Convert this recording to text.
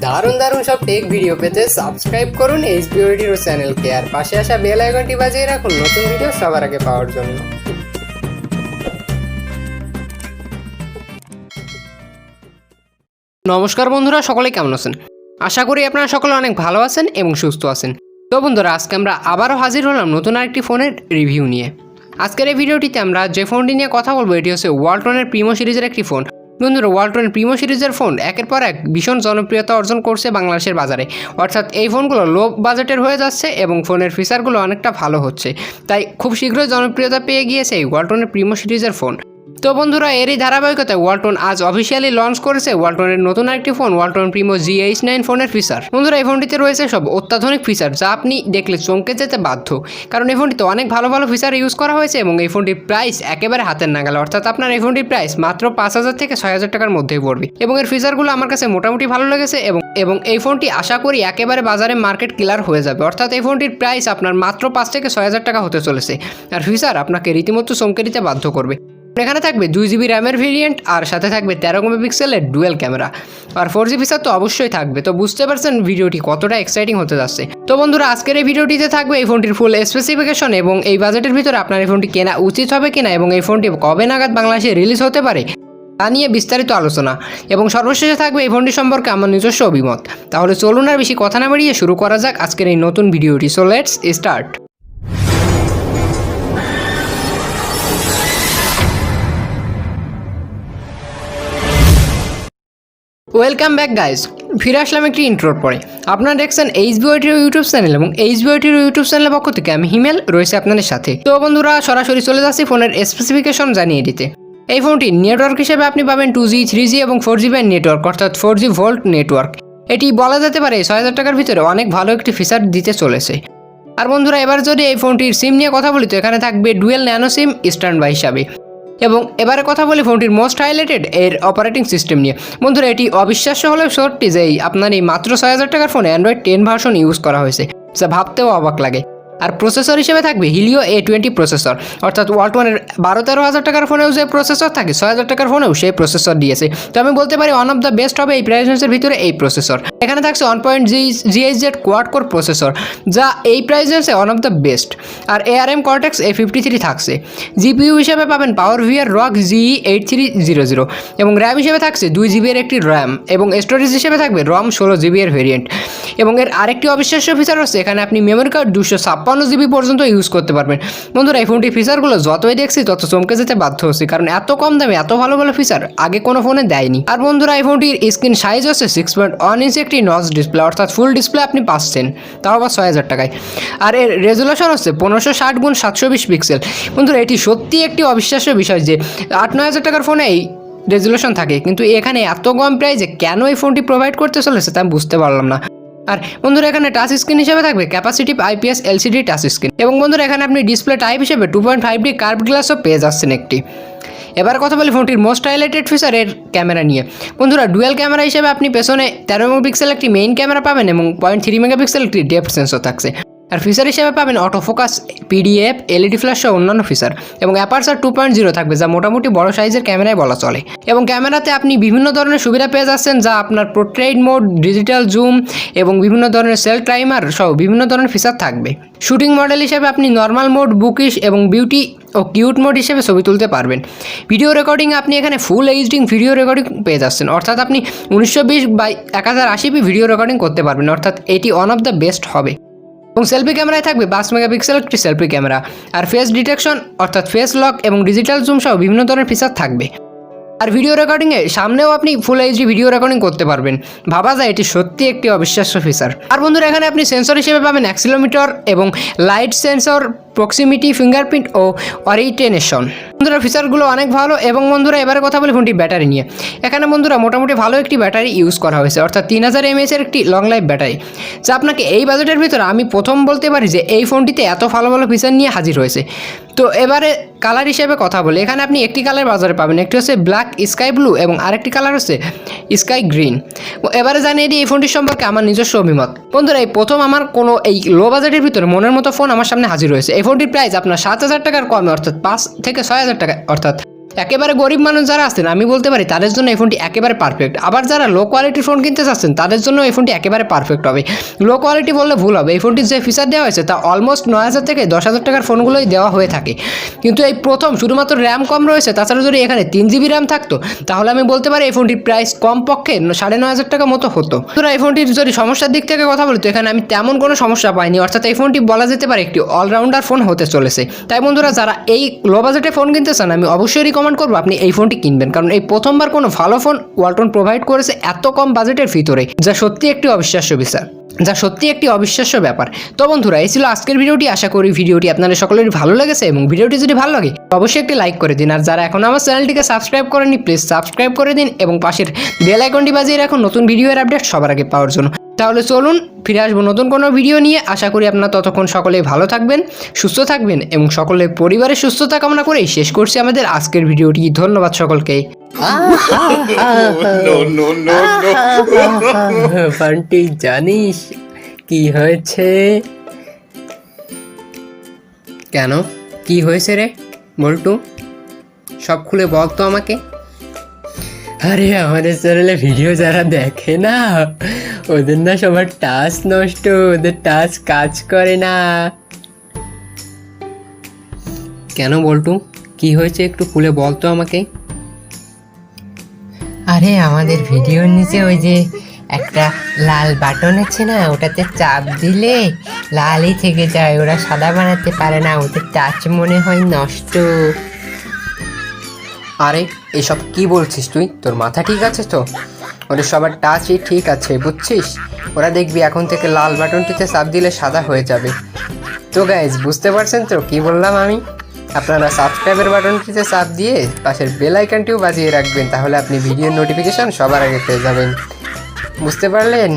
দারুণ দারুণ সব টেক ভিডিও পেতে সাবস্ক্রাইব করুন এইচবিও টিরো চ্যানেলকে আর পাশে আসা বেল আইকনটি বাজিয়ে রাখুন নতুন ভিডিও সবার আগে পাওয়ার জন্য। নমস্কার বন্ধুরা, সকলে কেমন আছেন? আশা করি আপনারা সকলে অনেক ভালো আছেন এবং সুস্থ আছেন। তো বন্ধুরা, আজকে আমরা আবারও হাজির হলাম নতুন আরেকটি ফোনের রিভিউ নিয়ে। আজকের এই ভিডিওটিতে আমরা যে ফোনটি নিয়ে কথা বলবো এটি হচ্ছে ওয়ালটনের প্রিমো সিরিজের একটি ফোন। বন্ধুরা, ওয়ালটনের প্রিমো সিরিজের ফোন একের পর এক ভীষণ জনপ্রিয়তা অর্জন করছে বাংলাদেশের বাজারে। অর্থাৎ এই ফোনগুলো লো বাজেটের হয়ে যাচ্ছে এবং ফোনের ফিচারগুলো অনেকটা ভালো হচ্ছে, তাই খুব শীঘ্রই জনপ্রিয়তা পেয়ে গিয়েছে এই ওয়ালটনের প্রিমো সিরিজের ফোন। তো বন্ধুরা, এরই ধারাবাহিকতায় ওয়ালটন আজ অফিসিয়ালি লঞ্চ করেছে ওয়ালটনের নতুন একটি ফোন, ওয়ালটন প্রিমো Gh9 ফোনের ফিচার। বন্ধুরা, এই ফোনটিতে রয়েছে সব অত্যাধুনিক ফিচার যা আপনি দেখলে চমকে যেতে বাধ্য, কারণ এই ফোনটিতে অনেক ভালো ভালো ফিচার ইউজ করা হয়েছে এবং এই ফোনটির প্রাইস একেবারে হাতের নাগালে। অর্থাৎ আপনার এই ফোনটির প্রাইস মাত্র 5,000 থেকে 6,000 টাকার মধ্যেই পড়বে এবং এর ফিচারগুলো আমার কাছে মোটামুটি ভালো লেগেছে এবং এই ফোনটি আশা করি একেবারে বাজারে মার্কেট কিলার হয়ে যাবে। অর্থাৎ এই ফোনটির প্রাইস আপনার মাত্র 5 থেকে 6,000 টাকা হতে চলেছে আর ফিচার আপনাকে রীতিমতো চমকে দিতে বাধ্য করবে। এখানে থাকবে 2GB র্যামের ভেরিয়েন্ট আর সাথে থাকবে 13 মেগাপিক্সেলের ডুয়েল ক্যামেরা আর 4G ফিচার তো অবশ্যই থাকবে। তো বুঝতে পারছেন ভিডিওটি কতটা এক্সাইটিং হতে যাচ্ছে। তো বন্ধুরা, আজকের এই ভিডিওটিতে থাকবে এই ফোনটির ফুল স্পেসিফিকেশন এবং এই বাজেটের ভিতরে আপনার এই ফোনটি কেনা উচিত হবে কিনা এবং এই ফোনটি কবে নাগাদ বাংলাদেশে রিলিজ হতে পারে তা নিয়ে বিস্তারিত আলোচনা এবং সর্বশেষে থাকবে এই ফোনটি সম্পর্কে আমার নিজস্ব অভিমত। তাহলে চলুন আর বেশি কথা না বাড়িয়ে শুরু করা যাক আজকের এই নতুন ভিডিওটি। So let's start. Welcome back guys, ফিরে আসলাম একটি ইন্ট্রোর পরে। আপনারা দেখছেন এইচবিও টিরো ইউটিউব চ্যানেল এবং এইচবিও টিরো ইউটিউব চ্যানেলের পক্ষ থেকে আমি হিমেল রয়েছে আপনাদের সাথে। তো বন্ধুরা, সরাসরি চলে যাচ্ছি ফোনের স্পেসিফিকেশন জানিয়ে দিতে। এই ফোনটি নেটওয়ার্ক হিসেবে আপনি পাবেন 2G 3G এবং 4G ব্যান্ড নেটওয়ার্ক, অর্থাৎ 4G ভোল্ট নেটওয়ার্ক। এটি বলা যেতে পারে 6,000 টাকার ভিতরে অনেক ভালো একটি ফিচার দিতে চলেছে। আর বন্ধুরা, এবার যদি এই ফোনটির সিম নিয়ে কথা বলি তো এখানে থাকবে dual nano SIM stand by হিসাবে। এবং এবারে কথা বলি ফোনটির মোস্ট হাইলাইটেড এর অপারেটিং সিস্টেম নিয়ে। বন্ধুরা, এটি অবিশ্বাস্য হলেও সত্যি যে আপনার এই মাত্র 6,000 টাকার ফোনে অ্যান্ড্রয়েড 10 ভার্সন ইউজ করা হয়েছে, যা ভাবতেও অবাক লাগে। আর প্রসেসর হিসেবে থাকবে হিলিও A20 প্রসেসর, অর্থাৎ ওয়ালটনের 12-13 হাজার টাকার ফোনেও যে প্রসেসর থাকে 6,000 টাকার ফোনেও সেই প্রসেসর দিয়েছে। তো আমি বলতে পারি ওয়ান অফ দ্য বেস্ট হবে এই প্রাইস রেঞ্জের ভিতরে এই প্রসেসর। এখানে থাকছে 1.GHz কোয়াড কোর প্রসেসর, যা এই প্রাইস রেঞ্জে ওয়ান অফ দ্য বেস্ট। আর ARM Cortex A53 থাকছে। জিপিইউ হিসেবে পাবেন পাওয়ার ভিআর রক GE8300 এবং র্যাম হিসেবে থাকছে 2GB এর একটি র্যাম এবং স্টোরেজ হিসেবে থাকবে ROM 16GB এর ভেরিয়েন্ট। এবং এর আরেকটি অবিশ্বাস্য ফিচার হচ্ছে এখানে আপনি মেমোরি কার্ড 256GB পর্যন্ত ইউজ করতে পারবেন। বন্ধুরা, এই ফোনটির ফিচারগুলো যতই দেখছি তত চমকে যেতে বাধ্য হচ্ছে, কারণ এত কম দামে এত ভালো ভালো ফিচার আগে কোনো ফোনে দেয়নি। আর বন্ধুরা, এই ফোনটির স্ক্রিন সাইজ হচ্ছে 6.1 ইঞ্চি একটি নচ ডিসপ্লে, অর্থাৎ ফুল ডিসপ্লে আপনি পাচ্ছেন, তাও আবার 6,000 টাকায়। আর এর রেজুলেশন হচ্ছে 1560x720 পিক্সেল। বন্ধুরা, এটি সত্যি একটি অবিশ্বাস্য বিষয় যে 8-9 হাজার টাকার ফোনে এই রেজুলেশন থাকে, কিন্তু এখানে এত কম প্রাইসে কেন এই ফোনটি প্রোভাইড করতে চলেছে তা আমি বুঝতে পারলাম না। আর বন্ধুরা, এখানে টাচ স্ক্রিন হিসেবে থাকবে capacitive IPS LCD touch screen এবং বন্ধুরা এখানে আপনি ডিসপ্লে টাইপ হিসেবে 2.5D কার্ভ গ্লাসও পেয়ে যাচ্ছেন একটি। এবার কথা বলি ফোনটির মোস্ট হাইলাইটেড ফিচারের ক্যামেরা নিয়ে। বন্ধুরা, ডুয়েল ক্যামেরা হিসেবে আপনি পেছনে 13 মেগাপিক্সেল একটি মেইন ক্যামেরা পাবেন এবং 0.3 মেগাপিক্সেল একটি ডেপথ সেন্সর থাকছে। আর ফিচার হিসেবে পাবেন auto focus, PDF, LED flash সহ অন্যান্য ফিচার এবং অ্যাপারচার 2.0 থাকবে, যা মোটামুটি বড় সাইজের ক্যামেরায় বলা চলে। এবং ক্যামেরাতে আপনি বিভিন্ন ধরনের সুবিধা পেয়ে যাচ্ছেন, যা আপনার পোর্ট্রেট মোড, ডিজিটাল জুম এবং বিভিন্ন ধরনের সেল টাইমার সহ বিভিন্ন ধরনের ফিচার থাকবে। শুটিং মডেল হিসেবে আপনি নর্মাল মোড, বুকিশ এবং বিউটি ও কিউট মোড হিসেবে ছবি তুলতে পারবেন। ভিডিও রেকর্ডিং আপনি এখানে ফুল এইচডি ভিডিও রেকর্ডিং পেয়ে যাচ্ছেন, অর্থাৎ আপনি 1920x1080p ভিডিও রেকর্ডিং করতে পারবেন, অর্থাৎ এটি ওয়ান অফ দ্য বেস্ট হবে। এবং সেলফি ক্যামেরায় থাকবে 5 মেগাপিক্সেল একটি সেলফি ক্যামেরা আর ফেস ডিটেকশন অর্থাৎ ফেস লক এবং ডিজিটাল জুম সহ বিভিন্ন ধরনের ফিচার থাকবে। আর ভিডিও রেকর্ডিংয়ে সামনেও আপনি ফুল এইচডি ভিডিও রেকর্ডিং করতে পারবেন, ভাবা যায় এটি সত্যি একটি অবিশ্বাস্য ফিচার। আর বন্ধুরা, এখানে আপনি সেন্সর হিসেবে পাবেন অ্যাক্সিলোমিটার এবং লাইট সেন্সর, প্রক্সিমিটি, ফিঙ্গারপ্রিন্ট ও অরিয়েন্টেশন। বন্ধুরা, ফিচারগুলো অনেক ভালো। এবং বন্ধুরা, এবারে কথা বলি ফোনটির ব্যাটারি নিয়ে। এখানে বন্ধুরা মোটামুটি ভালো একটি ব্যাটারি ইউজ করা হয়েছে, অর্থাৎ 3000 mAh এর একটি লং লাইফ ব্যাটারি, যা আপনাকে এই বাজেটের ভিতরে আমি প্রথম বলতে পারি যে এই ফোনটিতে এত ভালো ভালো ফিচার নিয়ে হাজির হয়েছে। তো এবারে কালার হিসেবে কথা বলি, এখানে আপনি একটি কালার বাজারে পাবেন, একটি হচ্ছে ব্ল্যাক স্কাই ব্লু এবং আরেকটি কালার হচ্ছে স্কাই গ্রিন। এবারে জানিয়ে দিই এই ফোনটির সম্পর্কে আমার নিজস্ব অভিমত। বন্ধুরা, এই প্রথম আমার কোনো এই লো বাজেটের ভিতরে মনের মতো ফোন আমার সামনে হাজির হয়েছে। এই ফোনটির প্রাইস আপনার 7,000 টাকার কমে, অর্থাৎ 5 থেকে 6,000 টাকা, অর্থাৎ একেবারে গরিব মানুষ যারা আছেন আমি বলতে পারি তাদের জন্য এই ফোনটি একেবারে পারফেক্ট। আবার যারা লো কোয়ালিটির ফোন কিনতে চাচ্ছেন তাদের জন্য এই ফোনটি একেবারে পারফেক্ট হবে। লো কোয়ালিটি বললে ভুল হবে, এই ফোনটির যে ফিচার দেওয়া হয়েছে তা অলমোস্ট 9,000 থেকে 10,000 টাকার ফোনগুলোই দেওয়া হয়ে থাকে। কিন্তু এই প্রথম শুধুমাত্র র্যাম কম রয়েছে, তাছাড়া যদি এখানে 3 GB র্যাম থাকতো তাহলে আমি বলতে পারি এই ফোনটির প্রাইস কমপক্ষে 9,500 টাকা মতো হতো। তোরা এই ফোনটির যদি সমস্যার দিক থেকে কথা বলি তো এখানে আমি তেমন কোনো সমস্যা পাইনি, অর্থাৎ এই ফোনটি বলা যেতে পারে একটি অলরাউন্ডার ফোন হতে চলেছে। তাই বন্ধুরা যারা এই লো বাজেটে ফোন কিনতে চান আমি অবশ্যই রিকমেন্ড করবো আপনি এই ফোনটি কিনবেন, কারণ এই প্রথমবার কোনো ভালো ফোন ওয়ালটন প্রোভাইড করেছে এত কম বাজেটের ভিতরে, যা সত্যি একটি অবিশ্বাস্য ব্যাপার। তো বন্ধুরা এই ছিল আজকের ভিডিওটি। আশা করি ভিডিওটি আপনাদের সকলেরই ভালো লেগেছে এবং ভিডিওটি যদি ভালো লাগে অবশ্যই একটি লাইক করে দিন, আর যারা এখন আমার চ্যানেলটিকে সাবস্ক্রাইব করেনি প্লিজ সাবস্ক্রাইব করে দিন এবং পাশের বেল আইকনটি বাজিয়ে রাখুন নতুন ভিডিওর আপডেট সবার আগে পাওয়ার জন্য। তাহলে চলুন ফিরে আসবো নতুন কোনো ভিডিও নিয়ে। আশা করি আপনারা ততক্ষণ সকলেই ভালো থাকবেন, সুস্থ থাকবেন এবং সকলের পরিবারের সুস্থতা কামনা করেই শেষ করছি আমাদের আজকের ভিডিওটি। ধন্যবাদ সকলকে। ফান্টি জানিস কি হয়েছে? কেন, কি হয়েছে রে বল্টু? সব খুলে বল তো আমাকে। আরে আমাদের চ্যানেলে ভিডিও যারা দেখে না ওদের না সবার টাচ নষ্ট, ওদের টাচ কাজ করে না। কেন বল্টু, কি হয়েছে একটু খুলে বল তো আমাকে। আরে আমাদের ভিডিওর নিচে ওই যে একটা লাল বাটন আছে না, ওটাতে চাপ দিলে লালই থেকে যায়, ওরা সাদা বানাতে পারে না, ওদের টাচ মনে হয় নষ্ট। আরে এসব কি বলছিস তুই? তোর মাথা ঠিক আছে তো? ওদের সবার টাচই ঠিক আছে বুঝছিস, ওরা দেখবি এখন থেকে লাল বাটনটিতে চাপ দিলে সাদা হয়ে যাবে। তো গাইজ বুঝতে পারছেন তো কি বললাম আমি? আপনারা সাবস্ক্রাইবের বাটনটিতে চাপ দিয়ে পাশের বেল আইকনটিও বাজিয়ে রাখবেন, তাহলে আপনি ভিডিওর নোটিফিকেশন সবার আগে পেয়ে যাবেন। বুঝতে পারলেন?